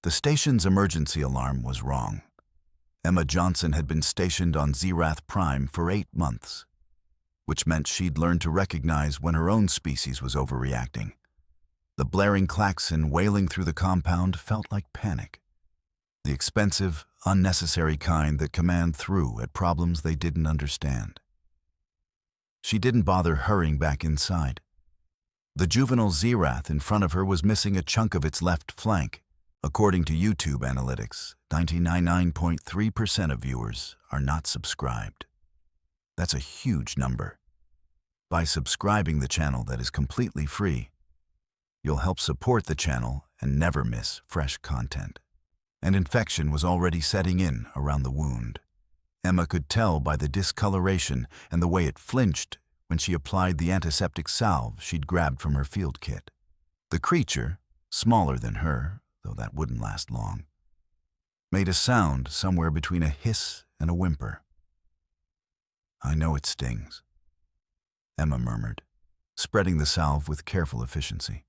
The station's emergency alarm was wrong. Emma Johnson had been stationed on Zerath Prime for 8 months, which meant she'd learned to recognize when her own species was overreacting. The blaring klaxon wailing through the compound felt like panic. The expensive, unnecessary kind that command threw at problems they didn't understand. She didn't bother hurrying back inside. The juvenile Zerath in front of her was missing a chunk of its left flank. According to YouTube analytics, 99.3% of viewers are not subscribed. That's a huge number. By subscribing the channel that is completely free, you'll help support the channel and never miss fresh content. An infection was already setting in around the wound. Emma could tell by the discoloration and the way it flinched when she applied the antiseptic salve she'd grabbed from her field kit. The creature, smaller than her, though that wouldn't last long, made a sound somewhere between a hiss and a whimper. "I know it stings," Emma murmured, spreading the salve with careful efficiency.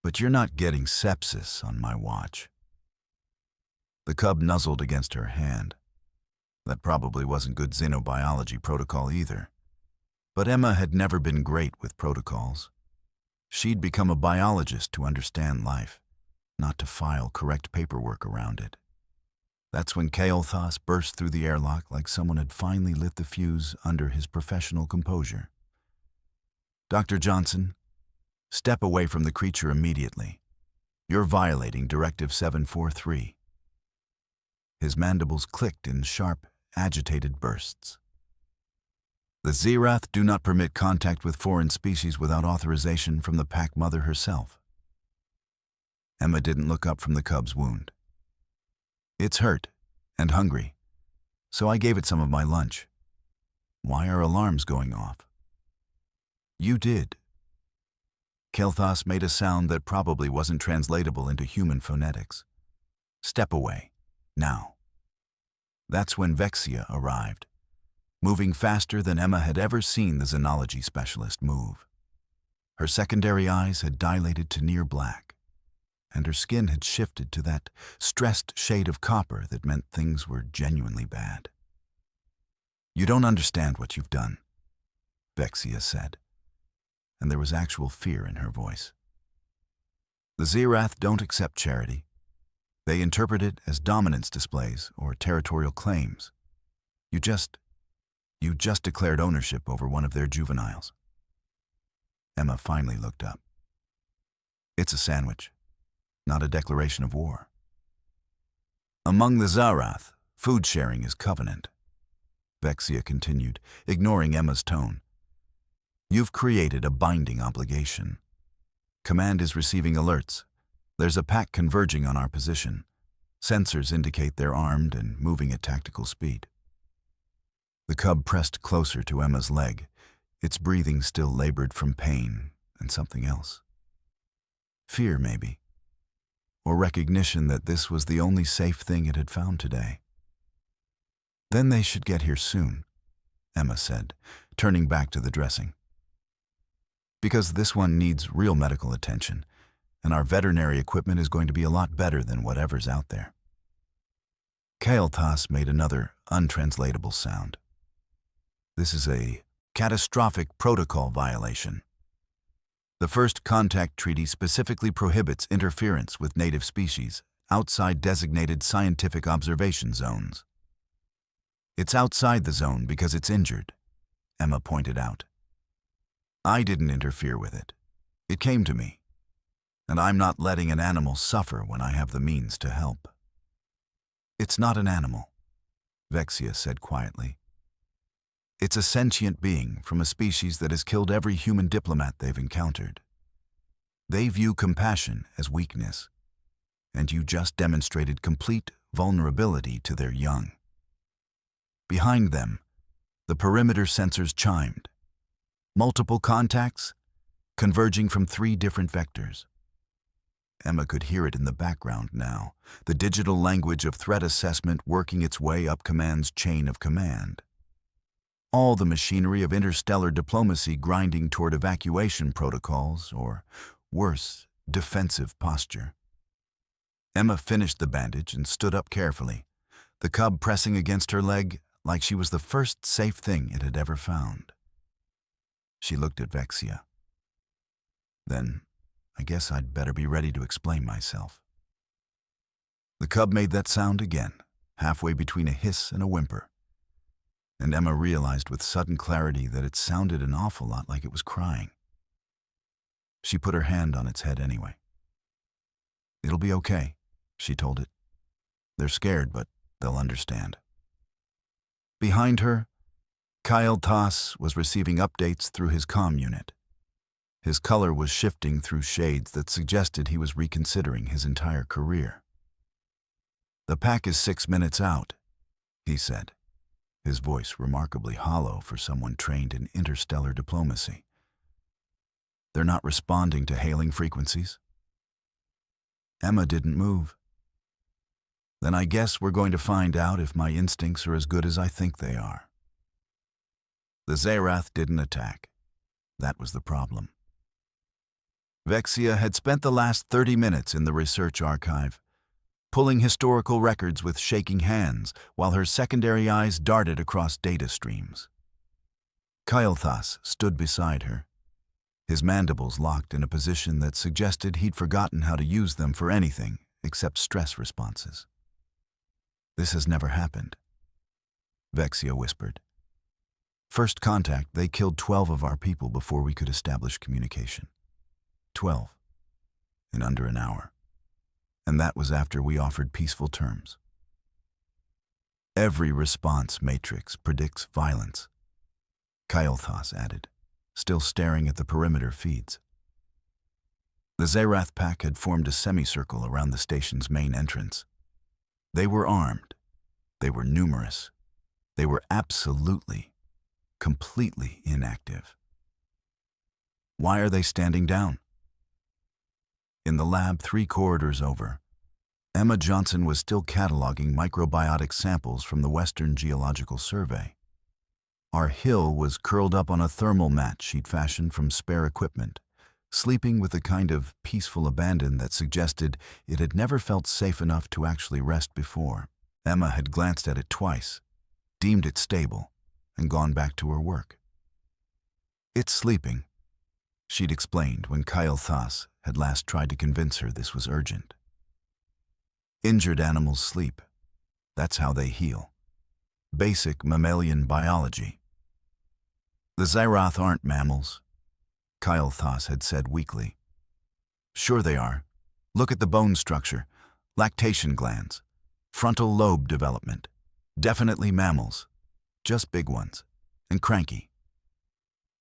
"But you're not getting sepsis on my watch." The cub nuzzled against her hand. That probably wasn't good xenobiology protocol either. But Emma had never been great with protocols. She'd become a biologist to understand life, not to file correct paperwork around it. That's when Kael'thas burst through the airlock like someone had finally lit the fuse under his professional composure. "Dr. Johnson, step away from the creature immediately. You're violating Directive 743. His mandibles clicked in sharp, agitated bursts. "The Zerath do not permit contact with foreign species without authorization from the pack mother herself." Emma didn't look up from the cub's wound. "It's hurt and hungry, so I gave it some of my lunch. Why are alarms going off?" "You did." Kael'thas made a sound that probably wasn't translatable into human phonetics. "Step away, now." That's when Vexia arrived, moving faster than Emma had ever seen the xenology specialist move. Her secondary eyes had dilated to near black, and her skin had shifted to that stressed shade of copper that meant things were genuinely bad. "You don't understand what you've done," Vexia said, and there was actual fear in her voice. "The Zerath don't accept charity. They interpret it as dominance displays or territorial claims. You just declared ownership over one of their juveniles." Emma finally looked up. "It's a sandwich, not a declaration of war. Among the Zerath, food sharing is covenant," Vexia continued, ignoring Emma's tone. "You've created a binding obligation. Command is receiving alerts. There's a pack converging on our position. Sensors indicate they're armed and moving at tactical speed." The cub pressed closer to Emma's leg, its breathing still labored from pain and something else. Fear, maybe, or recognition that this was the only safe thing it had found today. "Then they should get here soon," Emma said, turning back to the dressing. "Because this one needs real medical attention, and our veterinary equipment is going to be a lot better than whatever's out there." Kael'thas made another untranslatable sound. "This is a catastrophic protocol violation. The First Contact Treaty specifically prohibits interference with native species outside designated scientific observation zones." "It's outside the zone because it's injured," Emma pointed out. "I didn't interfere with it. It came to me. And I'm not letting an animal suffer when I have the means to help." "It's not an animal," Vexia said quietly. "It's a sentient being from a species that has killed every human diplomat they've encountered. They view compassion as weakness, and you just demonstrated complete vulnerability to their young." Behind them, the perimeter sensors chimed. Multiple contacts, converging from 3 different vectors. Emma could hear it in the background now, the digital language of threat assessment working its way up Command's chain of command. All the machinery of interstellar diplomacy grinding toward evacuation protocols, or, worse, defensive posture. Emma finished the bandage and stood up carefully, the cub pressing against her leg like she was the first safe thing it had ever found. She looked at Vexia. Then, I guess I'd better be ready to explain myself. The cub made that sound again, halfway between a hiss and a whimper, and Emma realized with sudden clarity that it sounded an awful lot like it was crying. She put her hand on its head anyway. "It'll be okay," she told it. "They're scared, but they'll understand." Behind her, Kyle Toss was receiving updates through his comm unit. His color was shifting through shades that suggested he was reconsidering his entire career. "The pack is 6 minutes out," he said, his voice remarkably hollow for someone trained in interstellar diplomacy. "They're not responding to hailing frequencies." Emma didn't move. "Then I guess we're going to find out if my instincts are as good as I think they are." The Zerath didn't attack. That was the problem. Vexia had spent the last 30 minutes in the research archive, pulling historical records with shaking hands while her secondary eyes darted across data streams. Kael'thas stood beside her, his mandibles locked in a position that suggested he'd forgotten how to use them for anything except stress responses. "This has never happened," Vexia whispered. "First contact, they killed 12 of our people before we could establish communication. 12. In under an hour. And that was after we offered peaceful terms. Every response matrix predicts violence," Kael'thas added, still staring at the perimeter feeds. The Zerath pack had formed a semicircle around the station's main entrance. They were armed. They were numerous. They were absolutely, completely inactive. Why are they standing down? In the lab 3 corridors over, Emma Johnson was still cataloging microbiotic samples from the Western Geological Survey. Our hill was curled up on a thermal mat she'd fashioned from spare equipment, sleeping with a kind of peaceful abandon that suggested it had never felt safe enough to actually rest before. Emma had glanced at it twice, deemed it stable, and gone back to her work. "It's sleeping," she'd explained when Kael'thas had last tried to convince her this was urgent. "Injured animals sleep. That's how they heal. Basic mammalian biology." "The Zerath aren't mammals," Kael'thas had said weakly. "Sure they are. Look at the bone structure, lactation glands, frontal lobe development. Definitely mammals, just big ones, and cranky."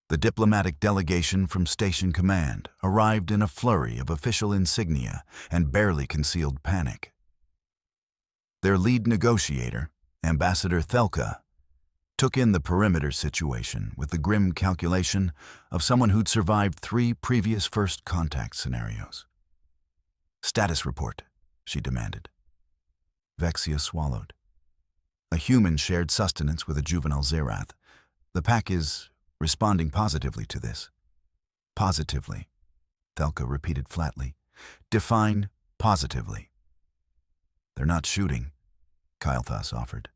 The diplomatic delegation from Station Command arrived in a flurry of official insignia and barely concealed panic. Their lead negotiator, Ambassador Thelka, took in the perimeter situation with the grim calculation of someone who'd survived 3 previous first contact scenarios. "Status report," she demanded. Vexia swallowed. A human shared sustenance with a juvenile Zerath. "The pack is responding positively to this." "Positively," Thelka repeated flatly. "Define positively." "They're not shooting," Kael'thas offered.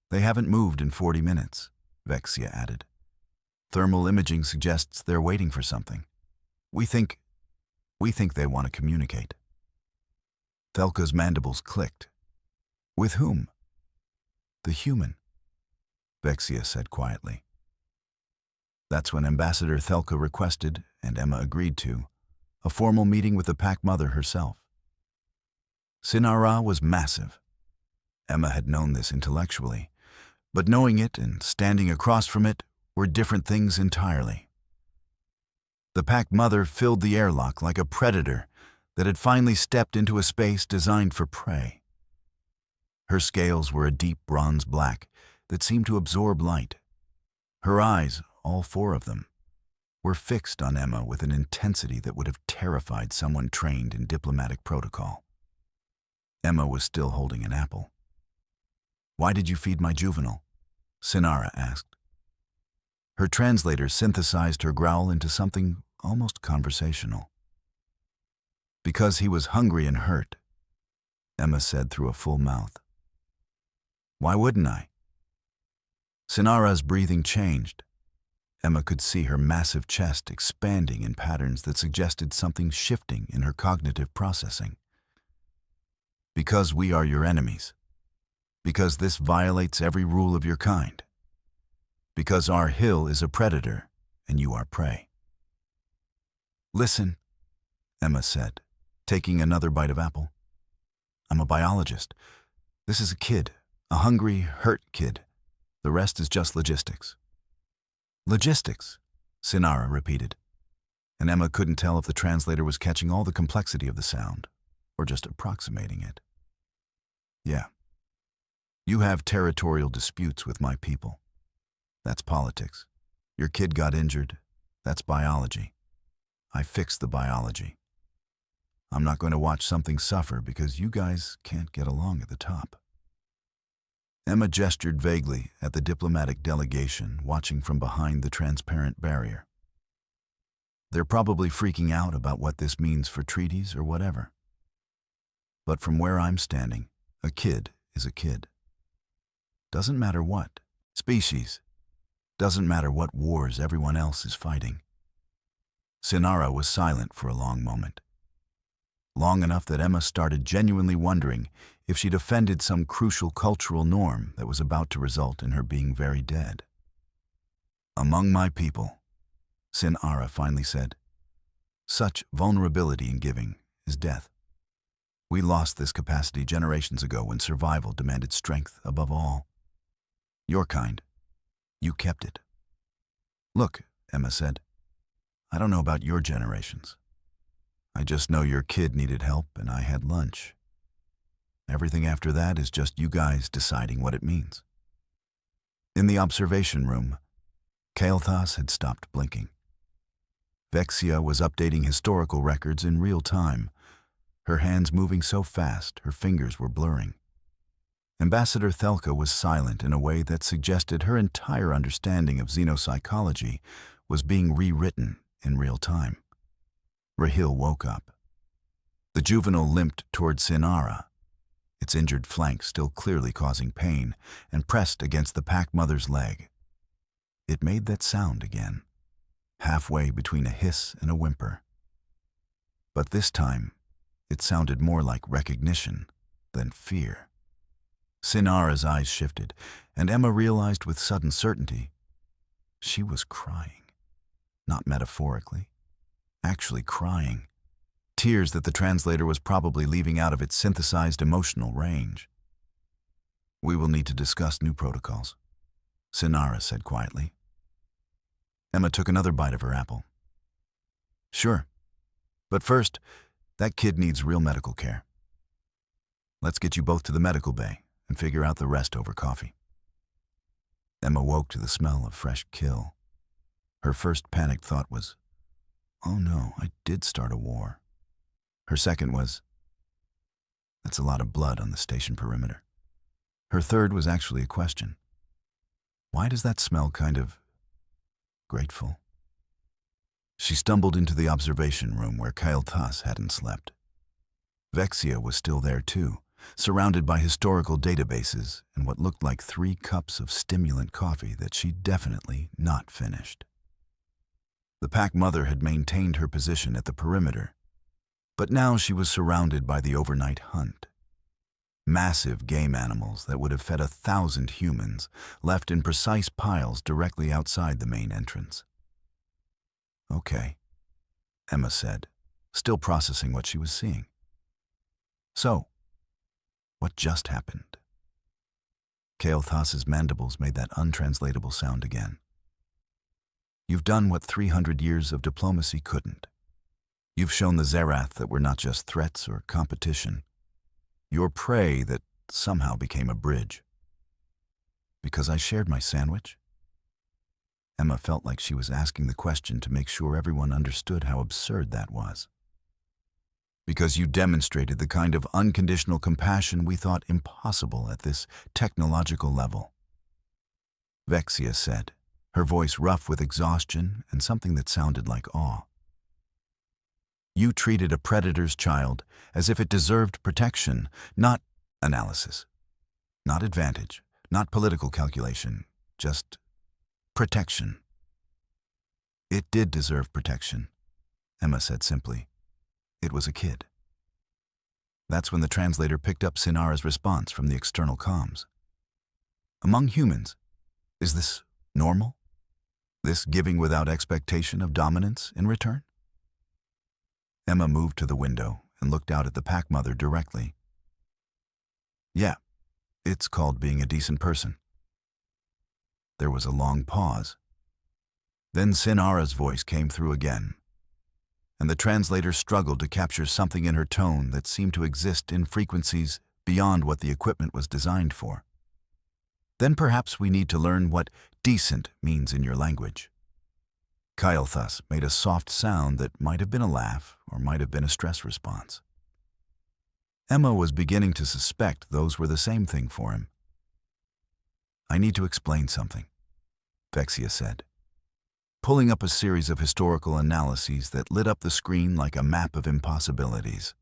"They haven't moved in 40 minutes, Vexia added. "Thermal imaging suggests they're waiting for something. We think they want to communicate." Thelka's mandibles clicked. "With whom?" "The human," Vexia said quietly. That's when Ambassador Thelka requested, and Emma agreed to, a formal meeting with the pack mother herself. Sinara was massive. Emma had known this intellectually, but knowing it and standing across from it were different things entirely. The pack mother filled the airlock like a predator that had finally stepped into a space designed for prey. Her scales were a deep bronze black that seemed to absorb light. Her eyes, all 4 of them, were fixed on Emma with an intensity that would have terrified someone trained in diplomatic protocol. Emma was still holding an apple. "Why did you feed my juvenile?" Sinara asked. Her translator synthesized her growl into something almost conversational. "Because he was hungry and hurt," Emma said through a full mouth. Why wouldn't I? Sinara's breathing changed. Emma could see her massive chest expanding in patterns that suggested something shifting in her cognitive processing. Because we are your enemies. Because this violates every rule of your kind. Because our hill is a predator and you are prey. Listen, Emma said, taking another bite of apple. I'm a biologist. This is a kid, a hungry, hurt kid. The rest is just logistics. Logistics, Sinara repeated, and Emma couldn't tell if the translator was catching all the complexity of the sound or just approximating it. Yeah. You have territorial disputes with my people. That's politics. Your kid got injured. That's biology. I fixed the biology. I'm not going to watch something suffer because you guys can't get along at the top. Emma gestured vaguely at the diplomatic delegation watching from behind the transparent barrier. They're probably freaking out about what this means for treaties or whatever. But from where I'm standing, a kid is a kid. Doesn't matter what species. Doesn't matter what wars everyone else is fighting. Sinara was silent for a long moment. Long enough that Emma started genuinely wondering if she'd offended some crucial cultural norm that was about to result in her being very dead. Among my people, Sinara finally said, such vulnerability in giving is death. We lost this capacity generations ago when survival demanded strength above all. Your kind, you kept it. Look, Emma said, I don't know about your generations. I just know your kid needed help and I had lunch. Everything after that is just you guys deciding what it means. In the observation room, Kael'thas had stopped blinking. Vexia was updating historical records in real time, her hands moving so fast her fingers were blurring. Ambassador Thelka was silent in a way that suggested her entire understanding of xenopsychology was being rewritten in real time. Rahil woke up. The juvenile limped toward Sinara, its injured flank still clearly causing pain, and pressed against the pack mother's leg. It made that sound again, halfway between a hiss and a whimper. But this time, it sounded more like recognition than fear. Sinara's eyes shifted, and Emma realized with sudden certainty she was crying. Not metaphorically. Actually crying. Tears that the translator was probably leaving out of its synthesized emotional range. We will need to discuss new protocols, Sinara said quietly. Emma took another bite of her apple. Sure. But first, that kid needs real medical care. Let's get you both to the medical bay and figure out the rest over coffee. Emma woke to the smell of fresh kill. Her first panicked thought was, oh no, I did start a war. Her second was, that's a lot of blood on the station perimeter. Her third was actually a question. Why does that smell kind of grateful? She stumbled into the observation room where Kael'thas hadn't slept. Vexia was still there too, surrounded by historical databases and what looked like 3 cups of stimulant coffee that she'd definitely not finished. The pack mother had maintained her position at the perimeter, but now she was surrounded by the overnight hunt. Massive game animals that would have fed 1,000 humans, left in precise piles directly outside the main entrance. Okay, Emma said, still processing what she was seeing. So, what just happened? Kael'thas's mandibles made that untranslatable sound again. You've done what 300 years of diplomacy couldn't. You've shown the Zerath that we're not just threats or competition. You're prey that somehow became a bridge. Because I shared my sandwich? Emma felt like she was asking the question to make sure everyone understood how absurd that was. Because you demonstrated the kind of unconditional compassion we thought impossible at this technological level. Vexia said, her voice rough with exhaustion and something that sounded like awe. You treated a predator's child as if it deserved protection, not analysis, not advantage, not political calculation, just protection. It did deserve protection, Emma said simply. It was a kid. That's when the translator picked up Sinara's response from the external comms. Among humans, is this normal? This giving without expectation of dominance in return? Emma moved to the window and looked out at the pack mother directly. Yeah, it's called being a decent person. There was a long pause. Then Sinara's voice came through again, and the translator struggled to capture something in her tone that seemed to exist in frequencies beyond what the equipment was designed for. Then perhaps we need to learn what decent means in your language. Kyle thus made a soft sound that might have been a laugh or might have been a stress response. Emma was beginning to suspect those were the same thing for him. I need to explain something, Vexia said, pulling up a series of historical analyses that lit up the screen like a map of impossibilities.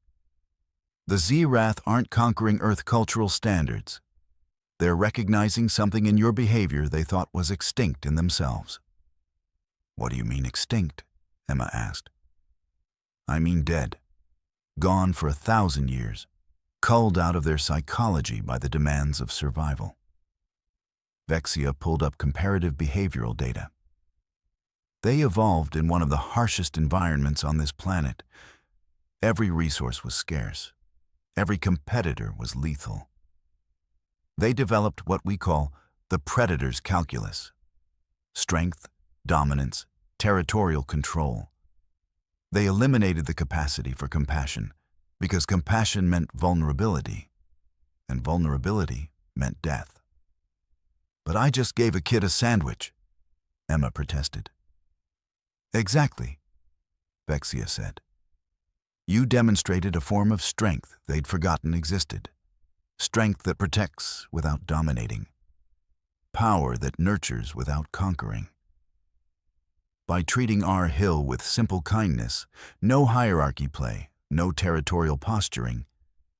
The Zerath aren't conquering Earth cultural standards. They're recognizing something in your behavior they thought was extinct in themselves. What do you mean extinct? Emma asked. I mean dead. Gone for 1,000 years. Culled out of their psychology by the demands of survival. Vexia pulled up comparative behavioral data. They evolved in one of the harshest environments on this planet. Every resource was scarce. Every competitor was lethal. They developed what we call the predator's calculus. Strength, dominance, territorial control. They eliminated the capacity for compassion because compassion meant vulnerability, and vulnerability meant death. But I just gave a kid a sandwich, Emma protested. Exactly, Vexia said. You demonstrated a form of strength they'd forgotten existed. Strength that protects without dominating. Power that nurtures without conquering. By treating our hill with simple kindness, no hierarchy play, no territorial posturing,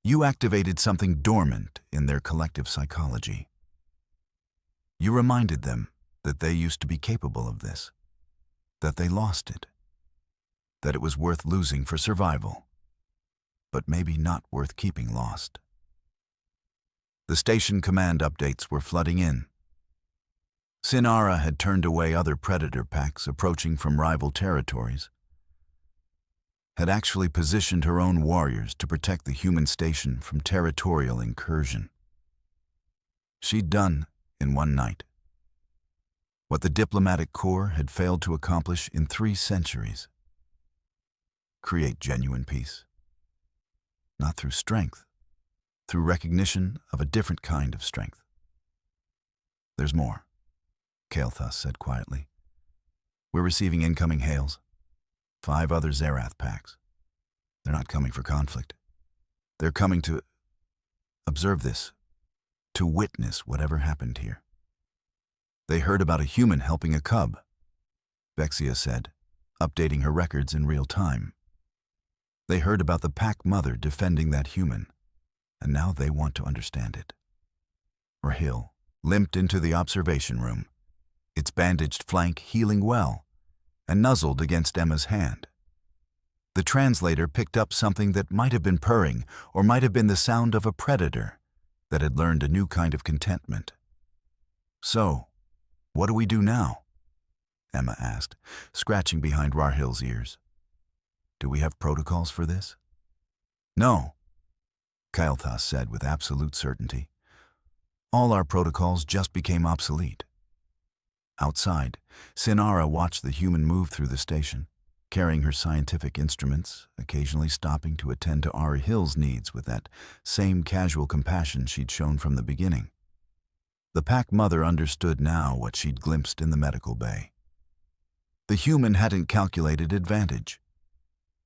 you activated something dormant in their collective psychology. You reminded them that they used to be capable of this, that they lost it, that it was worth losing for survival, but maybe not worth keeping lost. The station command updates were flooding in. Sinara had turned away other predator packs approaching from rival territories, had actually positioned her own warriors to protect the human station from territorial incursion. She'd done, in one night, what the diplomatic corps had failed to accomplish in 3 centuries. Create genuine peace. Not through strength, through recognition of a different kind of strength. There's more, Kael'thas said quietly. We're receiving incoming hails. 5 other Zerath packs. They're not coming for conflict. They're coming to observe this, to witness whatever happened here. They heard about a human helping a cub, Vexia said, updating her records in real time. They heard about the pack mother defending that human, and now they want to understand it. Rahil limped into the observation room, its bandaged flank healing well, and nuzzled against Emma's hand. The translator picked up something that might have been purring or might have been the sound of a predator that had learned a new kind of contentment. So, what do we do now? Emma asked, scratching behind Rahil's ears. Do we have protocols for this? No, Kael'thas said with absolute certainty. All our protocols just became obsolete. Outside, Sinara watched the human move through the station, carrying her scientific instruments, occasionally stopping to attend to Rahil's needs with that same casual compassion she'd shown from the beginning. The pack mother understood now what she'd glimpsed in the medical bay. The human hadn't calculated advantage.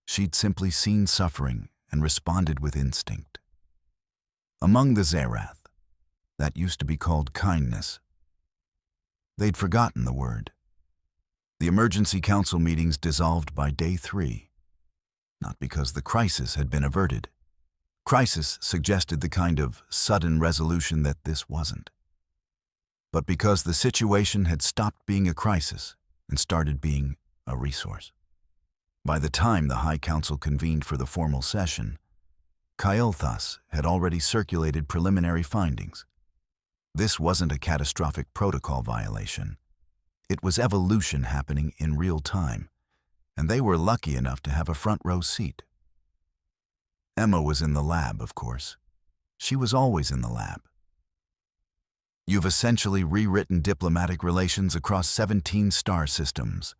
She'd simply seen suffering and responded with instinct. Among the Zerath, that used to be called kindness. They'd forgotten the word. The emergency council meetings dissolved by day 3. not because the crisis had been averted. Crisis suggested the kind of sudden resolution that this wasn't, but because the situation had stopped being a crisis and started being a resource. By the time the High Council convened for the formal session, Kailthas had already circulated preliminary findings. This wasn't a catastrophic protocol violation. It was evolution happening in real time, and they were lucky enough to have a front-row seat. Emma was in the lab, of course. She was always in the lab. "You've essentially rewritten diplomatic relations across 17 star systems,"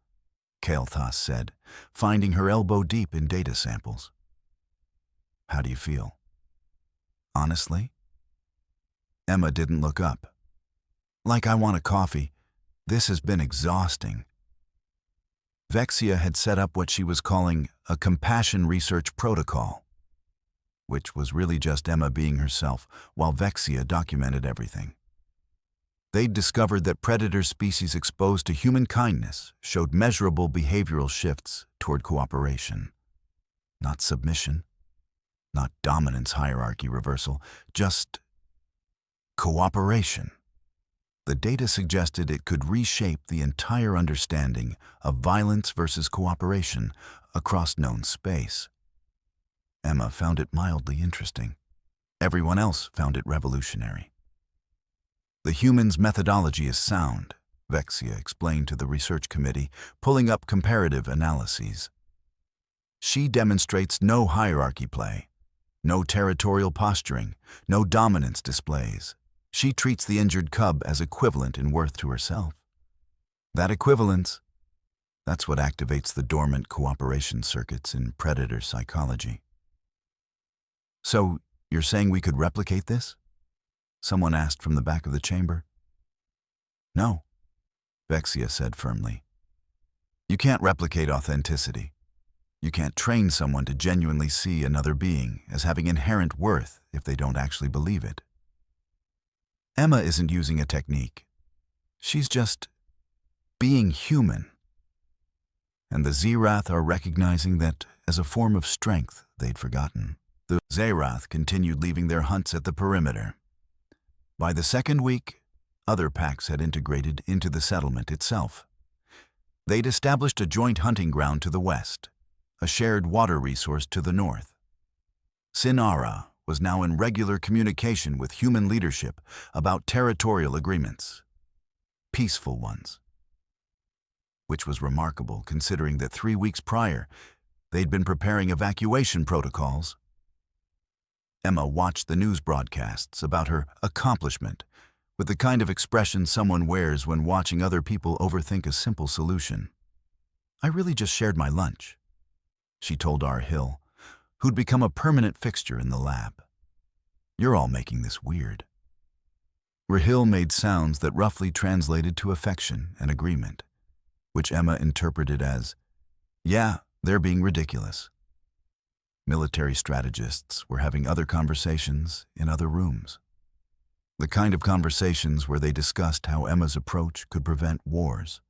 Kailthas said, finding her elbow deep in data samples. "How do you feel?" "Honestly?" Emma didn't look up. "Like I want a coffee. This has been exhausting." Vexia had set up what she was calling a compassion research protocol, which was really just Emma being herself, while Vexia documented everything. They'd discovered that predator species exposed to human kindness showed measurable behavioral shifts toward cooperation. Not submission, not dominance hierarchy reversal, just cooperation. The data suggested it could reshape the entire understanding of violence versus cooperation across known space. Emma found it mildly interesting. Everyone else found it revolutionary. "The human's methodology is sound," Vexia explained to the research committee, pulling up comparative analyses. "She demonstrates no hierarchy play, no territorial posturing, no dominance displays. She treats the injured cub as equivalent in worth to herself. That equivalence, that's what activates the dormant cooperation circuits in predator psychology." "So, you're saying we could replicate this?" someone asked from the back of the chamber. "No," Vexia said firmly. "You can't replicate authenticity. You can't train someone to genuinely see another being as having inherent worth if they don't actually believe it. Emma isn't using a technique. She's just being human. And the Zerath are recognizing that as a form of strength they'd forgotten." The Zerath continued leaving their hunts at the perimeter. By the second week, other packs had integrated into the settlement itself. They'd established a joint hunting ground to the west, a shared water resource to the north. Sinara was now in regular communication with human leadership about territorial agreements, peaceful ones, which was remarkable considering that 3 weeks prior, they'd been preparing evacuation protocols. Emma watched the news broadcasts about her accomplishment with the kind of expression someone wears when watching other people overthink a simple solution. "I really just shared my lunch," she told R. Hill, who'd become a permanent fixture in the lab. "You're all making this weird." Rahil made sounds that roughly translated to affection and agreement, which Emma interpreted as, "Yeah, they're being ridiculous." Military strategists were having other conversations in other rooms. The kind of conversations where they discussed how Emma's approach could prevent wars.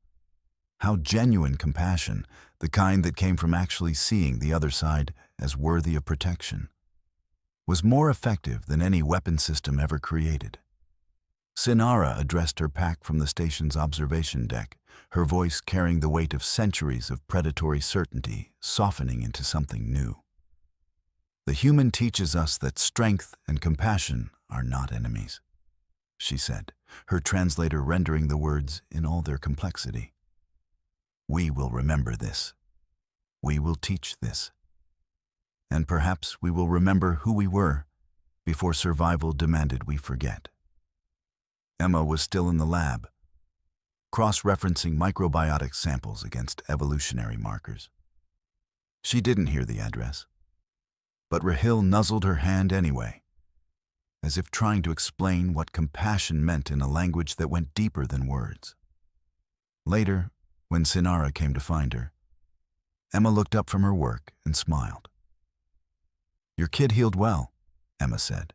How genuine compassion, the kind that came from actually seeing the other side as worthy of protection, was more effective than any weapon system ever created. Sinara addressed her pack from the station's observation deck, her voice carrying the weight of centuries of predatory certainty softening into something new. "The human teaches us that strength and compassion are not enemies," she said, her translator rendering the words in all their complexity. "We will remember this. We will teach this. And perhaps we will remember who we were before survival demanded we forget." Emma was still in the lab, cross-referencing microbiotic samples against evolutionary markers. She didn't hear the address, but Rahil nuzzled her hand anyway, as if trying to explain what compassion meant in a language that went deeper than words. Later, when Sinara came to find her, Emma looked up from her work and smiled. "Your kid healed well," Emma said.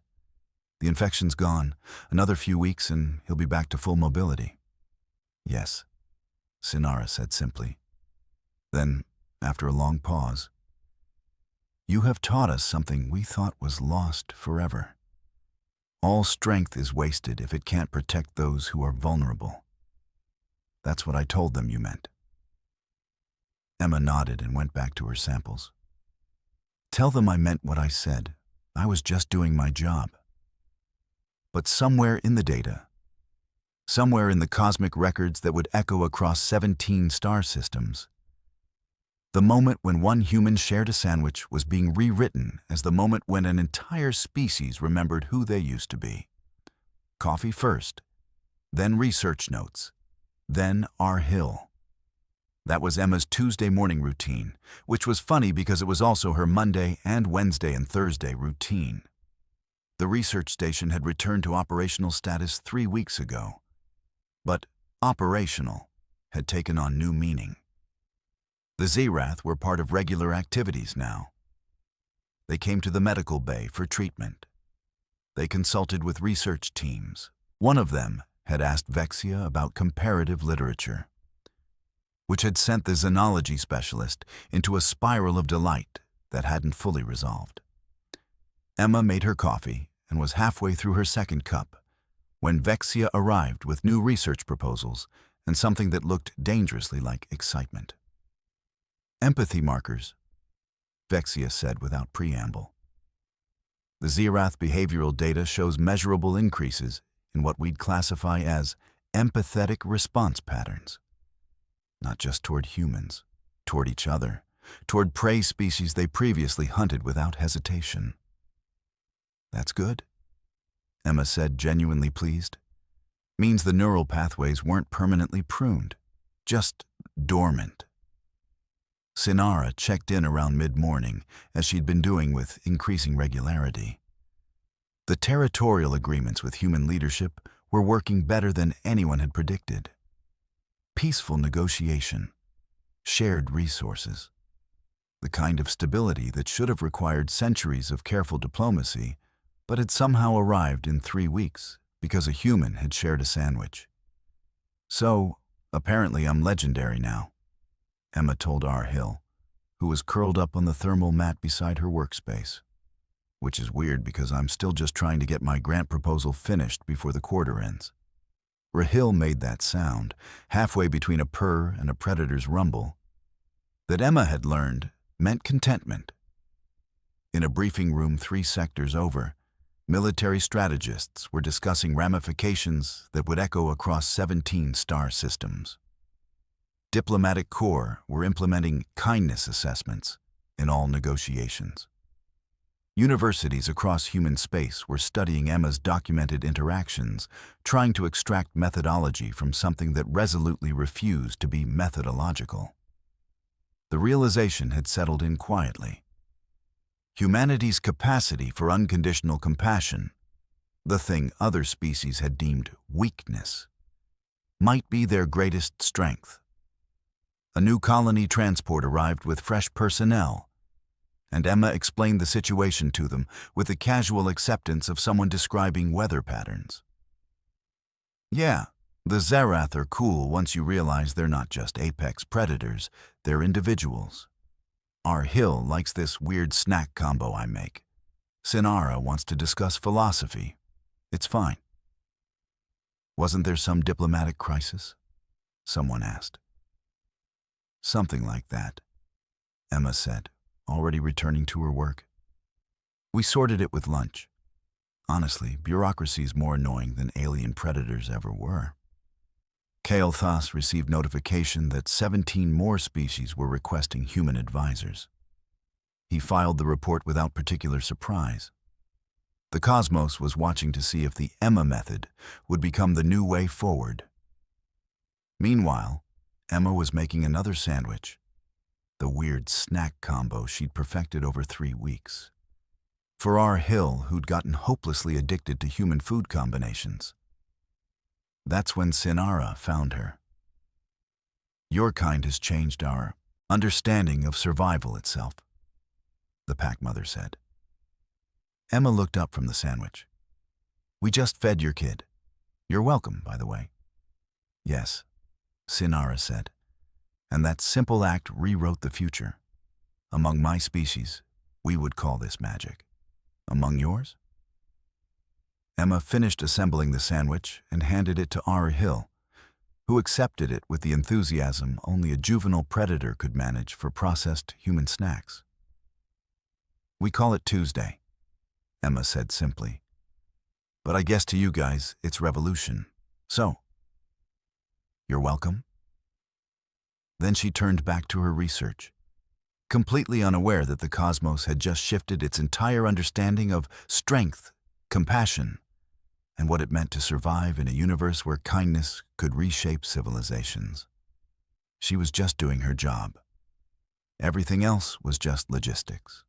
"The infection's gone. Another few weeks and he'll be back to full mobility." "Yes," Sinara said simply. Then, after a long pause, You have taught us something we thought was lost forever. All strength is wasted if it can't protect those who are vulnerable. That's what I told them you meant. Emma nodded and went back to her samples. Tell them I meant what I said. I was just doing my job. But somewhere in the data, somewhere in the cosmic records that would echo across 17 star systems, the moment when one human shared a sandwich was being rewritten as the moment when an entire species remembered who they used to be. Coffee first, then research notes, then our hill. That was Emma's Tuesday morning routine, which was funny because it was also her Monday and Wednesday and Thursday routine. The research station had returned to operational status 3 weeks ago, but operational had taken on new meaning. The Zerath were part of regular activities now. They came to the medical bay for treatment. They consulted with research teams. One of them had asked Vexia about comparative literature, which had sent the xenology specialist into a spiral of delight that hadn't fully resolved. Emma made her coffee and was halfway through her second cup when Vexia arrived with new research proposals and something that looked dangerously like excitement. Empathy markers, Vexia said without preamble. The Zerath behavioral data shows measurable increases in what we'd classify as empathetic response patterns. Not just toward humans, toward each other, toward prey species they previously hunted without hesitation. That's good, Emma said, genuinely pleased. Means the neural pathways weren't permanently pruned, just dormant. Sinara checked in around mid-morning, as she'd been doing with increasing regularity. The territorial agreements with human leadership were working better than anyone had predicted. Peaceful negotiation, shared resources. The kind of stability that should have required centuries of careful diplomacy, but had somehow arrived in 3 weeks because a human had shared a sandwich. So, apparently I'm legendary now, Emma told our Hill, who was curled up on the thermal mat beside her workspace. Which is weird because I'm still just trying to get my grant proposal finished before the quarter ends. Rahil made that sound, halfway between a purr and a predator's rumble, that Emma had learned meant contentment. In a briefing room 3 sectors over, military strategists were discussing ramifications that would echo across 17 star systems. Diplomatic corps were implementing kindness assessments in all negotiations. Universities across human space were studying Emma's documented interactions, trying to extract methodology from something that resolutely refused to be methodological. The realization had settled in quietly. Humanity's capacity for unconditional compassion, the thing other species had deemed weakness, might be their greatest strength. A new colony transport arrived with fresh personnel, and Emma explained the situation to them with the casual acceptance of someone describing weather patterns. Yeah, the Zerath are cool once you realize they're not just apex predators, they're individuals. Our Hill likes this weird snack combo I make. Sinara wants to discuss philosophy. It's fine. Wasn't there some diplomatic crisis? Someone asked. Something like that, Emma said, already returning to her work. We sorted it with lunch. Honestly, bureaucracy's more annoying than alien predators ever were. Kael'thas received notification that 17 more species were requesting human advisors. He filed the report without particular surprise. The cosmos was watching to see if the Emma method would become the new way forward. Meanwhile, Emma was making another sandwich, the weird snack combo she'd perfected over 3 weeks. For our Hill, who'd gotten hopelessly addicted to human food combinations. That's when Sinara found her. Your kind has changed our understanding of survival itself, the pack mother said. Emma looked up from the sandwich. We just fed your kid. You're welcome, by the way. Yes, Sinara said, and that simple act rewrote the future. Among my species, We would call this magic. Among yours? Emma finished assembling the sandwich and handed it to R. Hill, who accepted it with the enthusiasm only a juvenile predator could manage for processed human snacks. We call it Tuesday, Emma said simply. But I guess to you guys, it's revolution. So, you're welcome? Then she turned back to her research, completely unaware that the cosmos had just shifted its entire understanding of strength, compassion, and what it meant to survive in a universe where kindness could reshape civilizations. She was just doing her job. Everything else was just logistics.